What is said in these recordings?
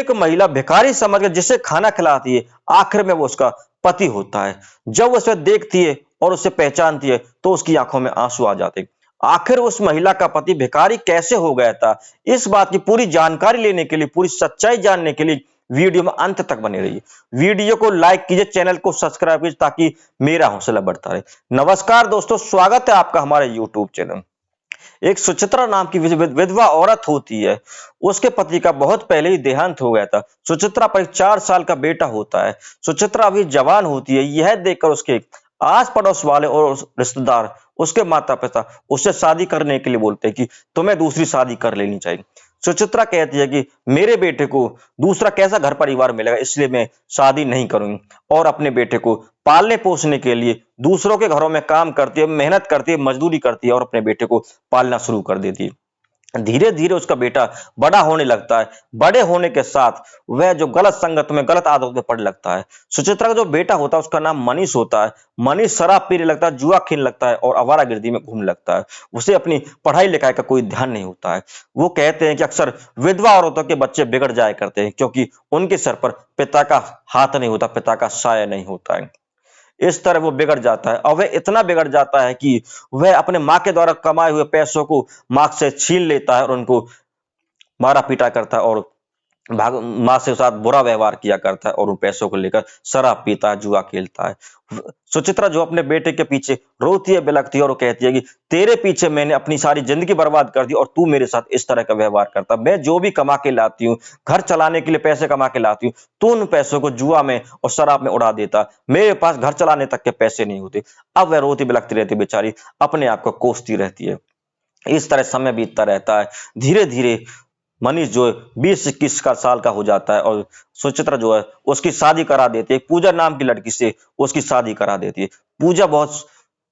एक महिला भिखारी समझकर जिसे खाना खिलाती है, आखिर में वो उसका पति होता है। जब वो उसे देखती है और उसे पहचानती है तो उसकी आंखों में आंसू आ जाते हैं। आखिर उस महिला का पति भिखारी कैसे हो गया था, इस बात की पूरी जानकारी लेने के लिए, पूरी सच्चाई जानने के लिए वीडियो में अंत तक बने रहिए। वीडियो को लाइक कीजिए, चैनल को सब्सक्राइब कीजिए ताकि मेरा हौसला बढ़ता रहे। नमस्कार दोस्तों, स्वागत है आपका हमारे यूट्यूब चैनल। एक सुचित्रा नाम की विधवा औरत होती है। उसके पति का बहुत पहले ही देहांत हो गया था। सुचित्रा पर 4 साल का बेटा होता है। सुचित्रा अभी जवान होती है। यह देखकर उसके आस पड़ोस वाले और रिश्तेदार, उसके माता पिता उससे शादी करने के लिए बोलते हैं कि तुम्हें दूसरी शादी कर लेनी चाहिए। सुचित्रा कहती है कि मेरे बेटे को दूसरा कैसा घर परिवार मिलेगा, इसलिए मैं शादी नहीं करूंगी। और अपने बेटे को पालने पोसने के लिए दूसरों के घरों में काम करती है, मेहनत करती है, मजदूरी करती है और अपने बेटे को पालना शुरू कर देती है। धीरे धीरे उसका बेटा बड़ा होने लगता है। बड़े होने के साथ वह जो गलत संगत में, गलत आदतों में पड़ने लगता है। सुचित्रा का जो बेटा होता है उसका नाम मनीष होता है। मनीष शराब पीने लगता है, जुआ खेलने लगता है और आवारागर्दी में घूमने लगता है। उसे अपनी पढ़ाई लिखाई का कोई ध्यान नहीं होता है। वो कहते हैं कि अक्सर विधवा औरतों के बच्चे बिगड़ जाया करते हैं क्योंकि उनके सर पर पिता का हाथ नहीं होता, पिता का साया नहीं होता है। इस तरह वो बिगड़ जाता है और वह इतना बिगड़ जाता है कि वह अपने माँ के द्वारा कमाए हुए पैसों को माँ से छीन लेता है और उनको मारा पीटा करता है और माँ से साथ बुरा व्यवहार किया करता है और उन पैसों को लेकर शराब पीता है, जुआ खेलता है। सुचित्रा जो अपने बेटे के पीछे रोती है, बिलखती है और कहती है कि तेरे पीछे मैंने अपनी सारी जिंदगी बर्बाद कर दी और तू मेरे साथ इस तरह का व्यवहार करता। मैं जो भी कमा के लाती हूँ, घर चलाने के लिए पैसे कमा के लाती हूँ, तू उन पैसों को जुआ में और शराब में उड़ा देता। मेरे पास घर चलाने तक के पैसे नहीं होते। अब वह रोती बिलखती रहती बेचारी, अपने आप को कोसती रहती है। इस तरह समय बीतता रहता है। धीरे धीरे मनीष जो है 20-21 का साल का हो जाता है और सुचित्रा जो है उसकी शादी करा देती है। पूजा नाम की लड़की से उसकी शादी करा देती है। पूजा बहुत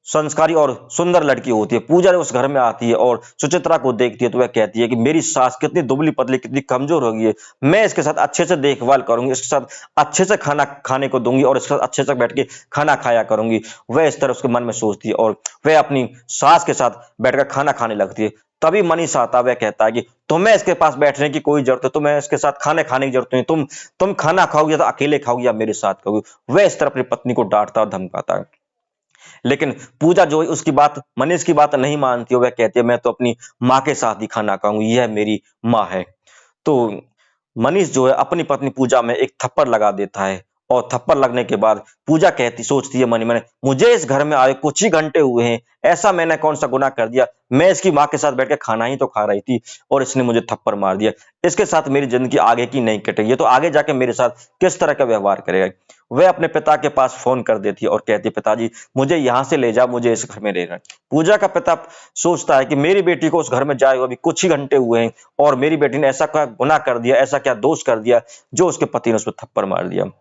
संस्कारी और सुंदर लड़की होती है। पूजा उस घर में आती है और सुचित्रा को देखती है तो वह कहती है कि मेरी सास कितनी दुबली पतली, कितनी कमजोर हो गई है। मैं इसके साथ अच्छे से देखभाल करूंगी, इसके साथ अच्छे से खाना खाने को दूंगी और इसके साथ अच्छे से बैठ के खाना खाया करूंगी। वह इस तरह उसके मन में सोचती है और वह अपनी सास के साथ बैठकर खाना खाने लगती है। तभी मनीष आता, वह कहता है कि तुम्हें इसके पास बैठने की कोई जरूरत है, तुम्हें इसके साथ खाने खाने की जरूरत नहीं। तुम खाना खाओगे तो अकेले खाओगे या मेरे साथ खाओगे। वह इस तरह अपनी पत्नी को डांटता और धमकाता है। लेकिन पूजा जो है उसकी बात, मनीष की बात नहीं मानती है। वह कहती है मैं तो अपनी माँ के साथ ही खाना खाऊंगी, यह मेरी माँ है। तो मनीष जो है अपनी पत्नी पूजा में एक थप्पड़ लगा देता है और थप्पड़ लगने के बाद पूजा सोचती है मन ही मन, मुझे इस घर में आए कुछ ही घंटे हुए हैं, ऐसा मैंने कौन सा गुनाह कर दिया। मैं इसकी माँ के साथ बैठ के खाना ही तो खा रही थी और इसने मुझे थप्पड़ मार दिया। इसके साथ मेरी जिंदगी आगे की नहीं कटेगी, ये तो आगे जाके मेरे साथ किस तरह का व्यवहार करेगा। वह अपने पिता के पास फोन कर देती है और कहती है पिताजी मुझे यहाँ से ले जाओ, मुझे इस घर में रहना है। पूजा का पिता सोचता है कि मेरी बेटी को उस घर में जाए हुए अभी कुछ ही घंटे हुए हैं और मेरी बेटी ने ऐसा क्या गुनाह कर दिया, ऐसा क्या दोष कर दिया जो उसके पति ने उस पर थप्पड़ मार दिया।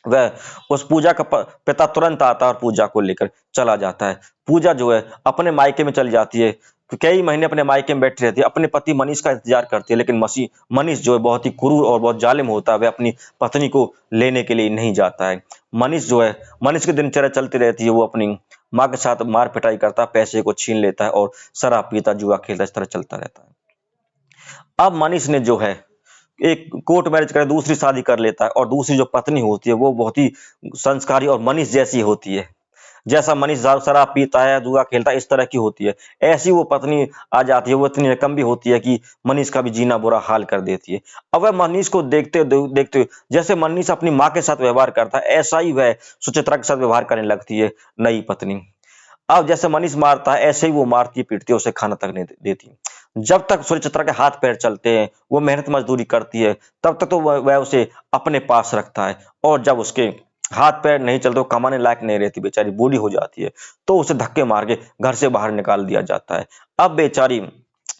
वह उस पूजा का पिता तुरंत आता है और पूजा को लेकर चला जाता है। पूजा जो है अपने मायके में चली जाती है। कई महीने अपने मायके में बैठी रहती है, अपने पति मनीष का इंतजार करती है। लेकिन मनीष जो है बहुत ही क्रूर और बहुत जालिम होता है। वह अपनी पत्नी को लेने के लिए नहीं जाता है। मनीष की दिनचर्या चलती रहती है। वो अपनी माँ के साथ मार पिटाई करता है, पैसे को छीन लेता है और शराब पीता, जुआ खेलता, इस तरह चलता रहता है। अब मनीष ने जो है एक कोर्ट मैरिज कर दूसरी शादी कर लेता है और दूसरी जो पत्नी होती है वो बहुत ही संस्कारी और मनीष जैसी होती है। जैसा मनीष शराब पीता है, जुआ खेलता है, इस तरह की होती है, ऐसी वो पत्नी आ जाती है। वो इतनी निकम्मी भी होती है कि मनीष का भी जीना बुरा हाल कर देती है। अब वह मनीष को देखते जैसे मनीष अपनी माँ के साथ व्यवहार करता है, ऐसा ही वह सुचित्रा के साथ व्यवहार करने लगती है नई पत्नी। अब जैसे मनीष मारता है ऐसे ही वो मारती पीटती है, उसे खाना तक नहीं देती। जब तक सुचित्रा के हाथ पैर चलते हैं, वो मेहनत मजदूरी करती है, तब तक तो वह उसे अपने पास रखता है। और जब उसके हाथ पैर नहीं चलते, वो कमाने लायक नहीं रहती, बेचारी बूढ़ी हो जाती है, तो उसे धक्के मार के घर से बाहर निकाल दिया जाता है। अब बेचारी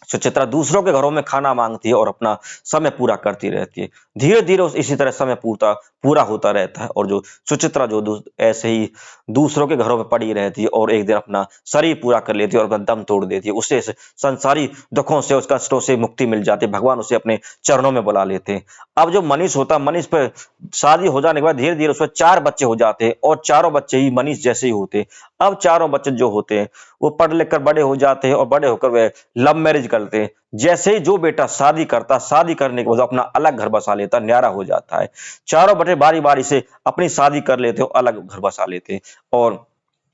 सुचित्रा दूसरों के घरों में खाना मांगती है और अपना समय पूरा करती रहती है। धीरे धीरे इसी तरह समय पूरा होता रहता है और जो सुचित्रा जो ऐसे ही दूसरों के घरों में पड़ी रहती है और एक दिन अपना शरीर पूरा कर लेती है और अपना दम तोड़ देती है। उससे संसारी दुखों से, उसका कष्टों से मुक्ति मिल जाती है। भगवान उसे अपने चरणों में बुला लेते हैं। अब जो मनीष होता है, मनीष पर शादी हो जाने के बाद धीरे धीरे उसमें 4 बच्चे हो जाते हैं और चारों बच्चे ही मनीष जैसे ही होते हैं। अब चारों बच्चे जो होते हैं वो पढ़ लिख कर बड़े हो जाते हैं और बड़े होकर वे लव मैरिज करते हैं। जैसे ही जो बेटा शादी करता, शादी करने के बाद अपना अलग घर बसा लेता, न्यारा हो जाता है। चारों बेटे बारी-बारी से अपनी शादी कर लेते हो, अलग घर बसा लेते हैं और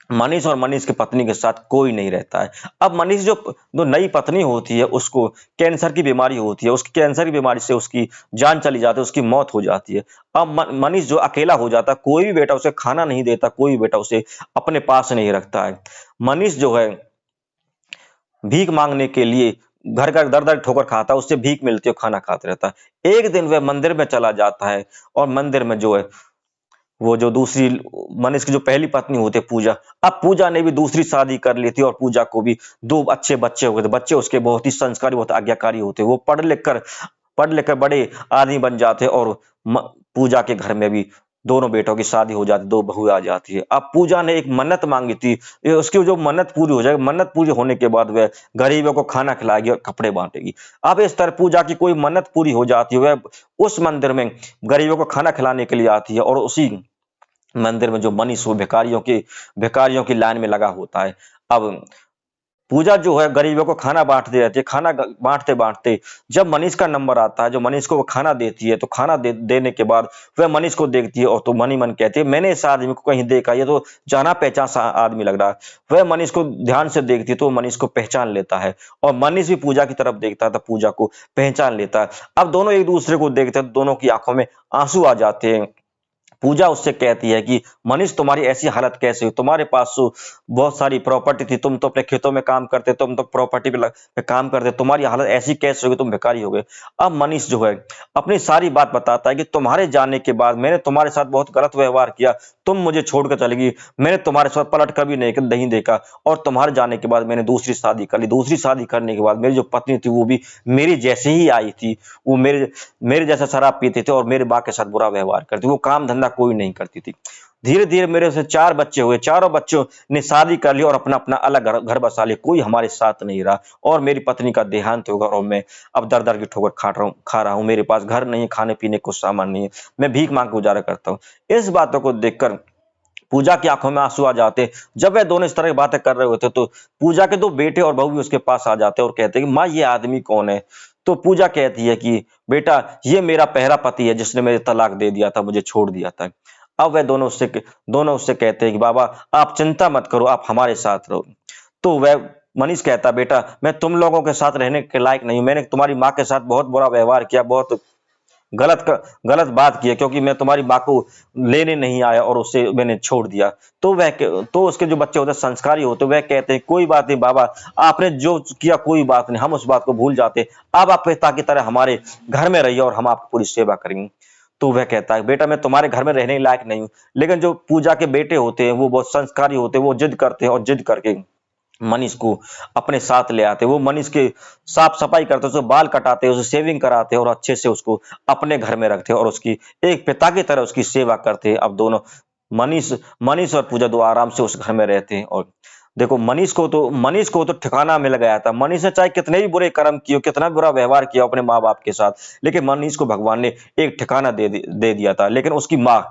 मनीष और मनीष की पत्नी के साथ कोई नहीं रहता है। अब मनीष जो जो नई पत्नी होती है उसको कैंसर की बीमारी होती है, उसकी कैंसर की बीमारी से उसकी जान चली जाती है, उसकी मौत हो जाती है। अब मनीष जो अकेला हो जाता है, कोई भी बेटा उसे खाना नहीं देता, कोई भी बेटा उसे अपने पास नहीं रखता है। मनीष जो है भीख मांगने के लिए घर घर दर दर ठोकर खाता है, उससे भीख मिलती है, खाना खाता रहता है। एक दिन वह मंदिर में चला जाता है और मंदिर में जो है वो जो दूसरी मनीष की जो पहली पत्नी होती है पूजा, अब पूजा ने भी दूसरी शादी कर ली थी और पूजा को भी 2 अच्छे बच्चे हो गए थे। बच्चे उसके बहुत ही संस्कारी, बहुत आज्ञाकारी होते। वो पढ़ लिख कर बड़े आदमी बन जाते और पूजा के घर में भी दोनों बेटों की शादी हो जाती, 2 बहुएं आ जाती है। अब पूजा ने एक मन्नत मांगी थी, उसकी जो मन्नत पूरी हो जाएगी, मन्नत पूरी होने के बाद वह गरीबों को खाना खिलाएगी और कपड़े बांटेगी। अब इस तरह पूजा की कोई मन्नत पूरी हो जाती है, वह उस मंदिर में गरीबों को खाना खिलाने के लिए आती है और उसी मंदिर में जो मनीष वो भिखारियों की लाइन में लगा होता है। अब पूजा जो है गरीबों को खाना बांटती रहती है। खाना बांटते बांटते जब मनीष का नंबर आता है, जो मनीष को वो खाना देती है, तो खाना देने के बाद वह मनीष को देखती है और तो मन ही मन कहती है, मैंने इस आदमी को कहीं देखा, ये तो जाना पहचान सा आदमी लग रहा है। वह मनीष को ध्यान से देखती है तो मनीष को पहचान लेता है और मनीष भी पूजा की तरफ देखता है तो पूजा को पहचान लेता है। अब दोनों एक दूसरे को देखते हैं, दोनों की आंखों में आंसू आ जाते हैं। पूजा उससे कहती है कि मनीष, तुम्हारी ऐसी हालत कैसे हुई? तुम्हारे पास तो बहुत सारी प्रॉपर्टी थी, तुम तो अपने खेतों में काम करते, तुम तो प्रॉपर्टी पे काम करते, तुम्हारी हालत ऐसी कैसे हो गई, तुम भिखारी हो गए। अब मनीष जो है अपनी सारी बात बताता है कि तुम्हारे जाने के बाद मैंने तुम्हारे साथ बहुत गलत व्यवहार किया, तुम मुझे छोड़कर चली गई, मैंने तुम्हारे साथ पलट कर भी नहीं देखा और तुम्हारे जाने के बाद मैंने दूसरी शादी कर ली। दूसरी शादी करने के बाद मेरी जो पत्नी थी वो भी मेरी जैसे ही आई थी, वो मेरे मेरे जैसा शराब पीते थे और मेरे माँ के साथ बुरा व्यवहार करती, वो काम धंधा कोई नहीं करती थी। धीरे धीरे मेरे से 4 बच्चे हुए, चारों बच्चों ने शादी कर ली और अपना अपना अलग घर बसा लिया, कोई हमारे साथ नहीं रहा और मेरी पत्नी का देहांत हो गया और मैं अब दर दर की ठोकर खा रहा हूँ। मेरे पास घर नहीं है, खाने पीने को सामान नहीं है, मैं भीख मांग के गुजारा करता हूँ। इस बातों को देखकर पूजा की आंखों में आंसू आ जाते। जब वे दोनों इस तरह की बातें कर रहे होते तो पूजा के 2 बेटे और बहू भी उसके पास आ जाते और कहते कि माँ, ये आदमी कौन है? तो पूजा कहती है कि बेटा, ये मेरा पहला पति है जिसने मुझे तलाक दे दिया था, मुझे छोड़ दिया था। अब वे दोनों उससे कहते हैं कि बाबा, आप चिंता मत करो, आप हमारे साथ रहो। तो वह मनीष कहता, बेटा, मैं तुम लोगों के साथ रहने के लायक नहीं हूं, मैंने तुम्हारी माँ के साथ बहुत बुरा व्यवहार किया, बहुत गलत बात की है, क्योंकि मैं तुम्हारी माँ को लेने नहीं आया और उसे मैंने छोड़ दिया। तो उसके जो बच्चे होते हैं, संस्कारी होते हैं, वह कहते हैं कोई बात नहीं बाबा, आपने जो किया कोई बात नहीं, हम उस बात को भूल जाते, अब आप पिता की तरह हमारे घर में रहिए और हम आपकी पूरी सेवा करेंगे। तो वह कहता है, बेटा, मैं तुम्हारे घर में रहने लायक नहीं हूँ। लेकिन जो पूजा के बेटे होते हैं वो बहुत संस्कारी होते हैं, वो जिद करते हैं और जिद करके मनीष को अपने साथ ले आते। वो मनीष के साफ सफाई करते, उसे बाल कटाते, उसे शेविंग कराते और अच्छे से उसको अपने घर में रखते और उसकी एक पिता की तरह उसकी सेवा करते। अब दोनों मनीष मनीष और पूजा दो आराम से उस घर में रहते हैं और देखो, मनीष को तो ठिकाना मिल गया था। मनीष ने चाहे कितने भी बुरे कर्म किए, कितना बुरा व्यवहार किया अपने माँ बाप के साथ, लेकिन मनीष को भगवान ने एक ठिकाना दे दिया था। लेकिन उसकी माँ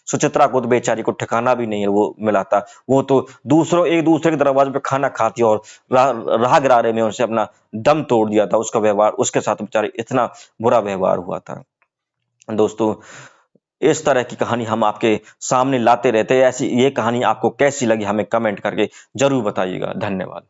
सुचित्रा को तो बेचारी को ठिकाना भी नहीं है वो मिला था। वो तो एक दूसरे के दरवाजे पे खाना खाती और राह गरारे में उनसे अपना दम तोड़ दिया था। उसका व्यवहार उसके साथ बेचारे इतना बुरा व्यवहार हुआ था। दोस्तों, इस तरह की कहानी हम आपके सामने लाते रहते हैं। ऐसी ये कहानी आपको कैसी लगी हमें कमेंट करके जरूर बताइएगा। धन्यवाद।